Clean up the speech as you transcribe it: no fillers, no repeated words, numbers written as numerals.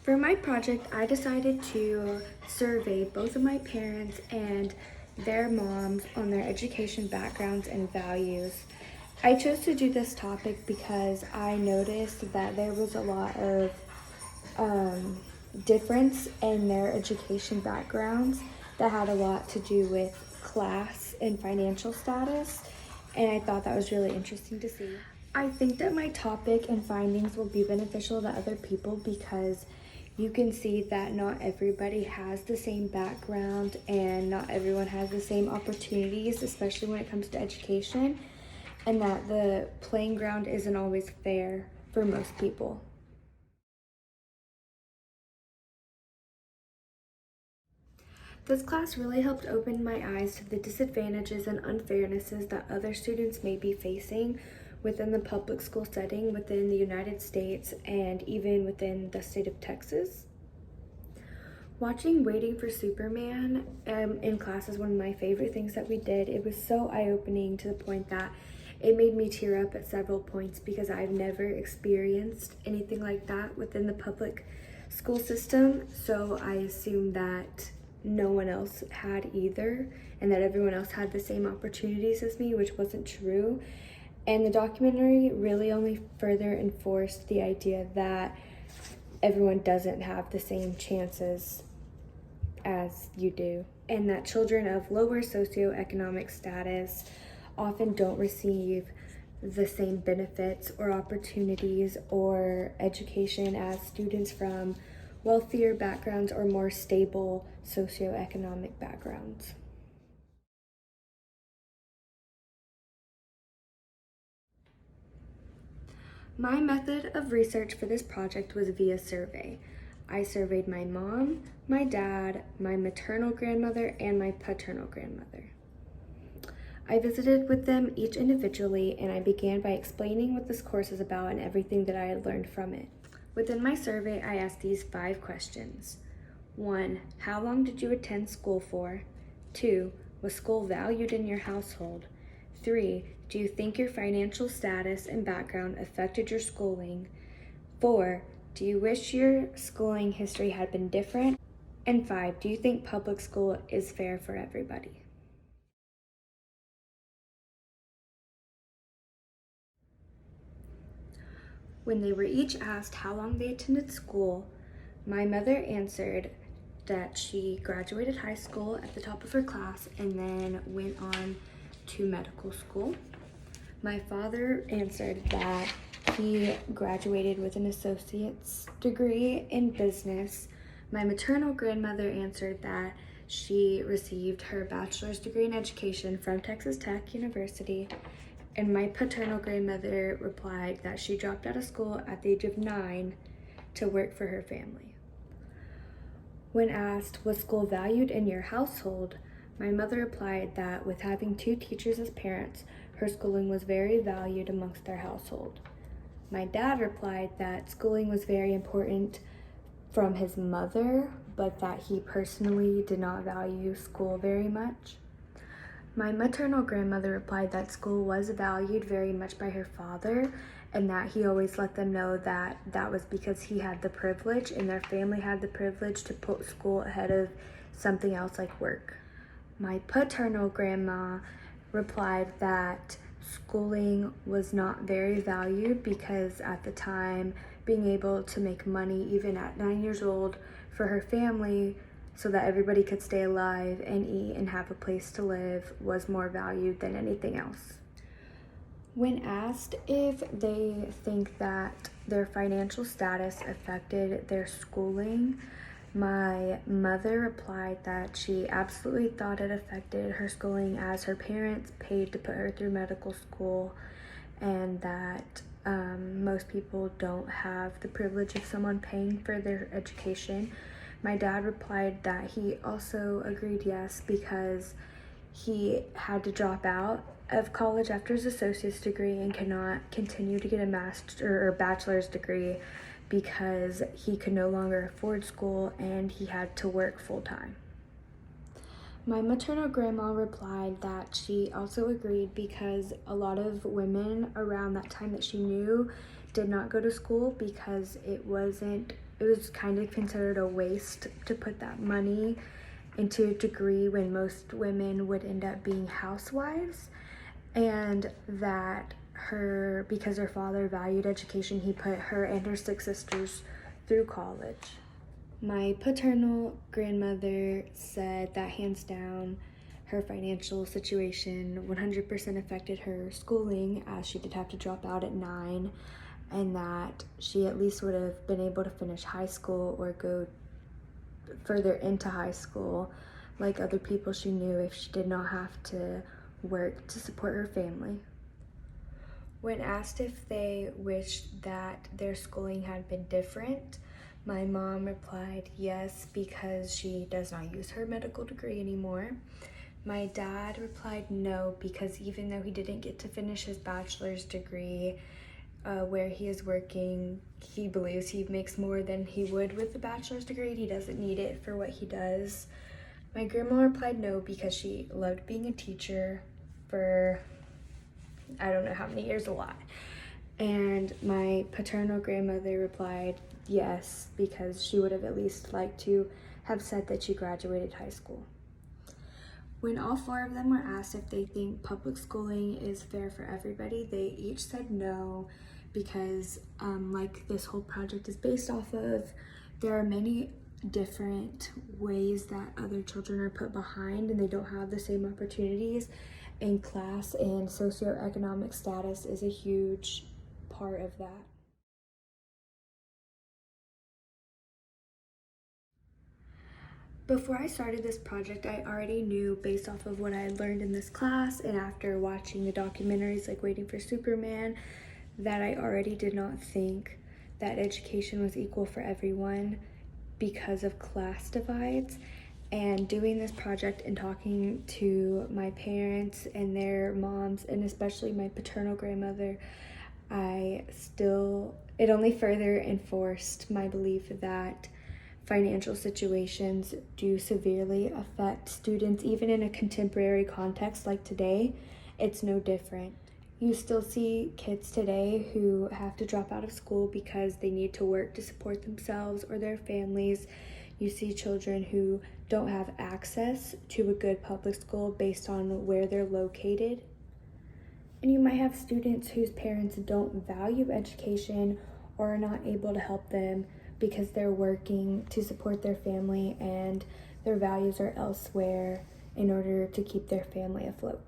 For my project, I decided to survey both of my parents and their moms on their education backgrounds and values. I chose to do this topic because I noticed that there was a lot of difference in their education backgrounds that had a lot to do with class and financial status, and I thought that was really interesting to see. I think that my topic and findings will be beneficial to other people because you can see that not everybody has the same background and not everyone has the same opportunities, especially when it comes to education, and that the playing ground isn't always fair for most people. This class really helped open my eyes to the disadvantages and unfairnesses that other students may be facing within the public school setting within the United States and even within the state of Texas. Watching Waiting for Superman in class is one of my favorite things that we did. It was so eye-opening to the point that it made me tear up at several points because I've never experienced anything like that within the public school system. So I assumed that no one else had either and that everyone else had the same opportunities as me, which wasn't true. And the documentary really only further enforced the idea that everyone doesn't have the same chances as you do, and that children of lower socioeconomic status often don't receive the same benefits or opportunities or education as students from wealthier backgrounds or more stable socioeconomic backgrounds. My method of research for this project was via survey. I surveyed my mom, my dad, my maternal grandmother, and my paternal grandmother. I visited with them each individually, and I began by explaining what this course is about and everything that I had learned from it. Within my survey, I asked these 5 questions. 1. How long did you attend school for? 2. Was school valued in your household? 3. Do you think your financial status and background affected your schooling? 4. Do you wish your schooling history had been different? And 5. Do you think public school is fair for everybody? When they were each asked how long they attended school, my mother answered that she graduated high school at the top of her class and then went on to medical school. My father answered that he graduated with an associate's degree in business. My maternal grandmother answered that she received her bachelor's degree in education from Texas Tech University. And my paternal grandmother replied that she dropped out of school at the age of 9 to work for her family. When asked, was school valued in your household? My mother replied that with having 2 teachers as parents, her schooling was very valued amongst their household. My dad replied that schooling was very important from his mother, but that he personally did not value school very much. My maternal grandmother replied that school was valued very much by her father and that he always let them know that that was because he had the privilege and their family had the privilege to put school ahead of something else like work. My paternal grandma replied that schooling was not very valued because at the time being able to make money even at 9 years old for her family so that everybody could stay alive and eat and have a place to live was more valued than anything else. When asked if they think that their financial status affected their schooling, my mother replied that she absolutely thought it affected her schooling as her parents paid to put her through medical school and that most people don't have the privilege of someone paying for their education. My dad replied that he also agreed yes because he had to drop out of college after his associate's degree and cannot continue to get a master's or bachelor's degree because he could no longer afford school and he had to work full-time. My maternal grandma replied that she also agreed because a lot of women around that time that she knew did not go to school because it wasn't it was kind of considered a waste to put that money into a degree when most women would end up being housewives, and that because her father valued education, he put her and her 6 sisters through college. My paternal grandmother said that hands down, her financial situation 100% affected her schooling, as she did have to drop out at 9, and that she at least would have been able to finish high school or go further into high school like other people she knew if she did not have to work to support her family. When asked if they wished that their schooling had been different, my mom replied yes, because she does not use her medical degree anymore. My dad replied no, because even though he didn't get to finish his bachelor's degree, where he is working, he believes he makes more than he would with the bachelor's degree. He doesn't need it for what he does. My grandma replied no, because she loved being a teacher for I don't know how many years, a lot. And my paternal grandmother replied yes, because she would have at least liked to have said that she graduated high school. When all 4 of them were asked if they think public schooling is fair for everybody, they each said no, because like this whole project is based off of, there are many different ways that other children are put behind and they don't have the same opportunities, and class and socioeconomic status is a huge part of that. Before I started this project, I already knew, based off of what I had learned in this class and after watching the documentaries like Waiting for Superman, that I already did not think that education was equal for everyone because of class divides. And doing this project and talking to my parents and their moms, and especially my paternal grandmother, it only further enforced my belief that financial situations do severely affect students, even in a contemporary context like today. It's no different. You still see kids today who have to drop out of school because they need to work to support themselves or their families. You see children who don't have access to a good public school based on where they're located. And you might have students whose parents don't value education or are not able to help them because they're working to support their family and their values are elsewhere in order to keep their family afloat.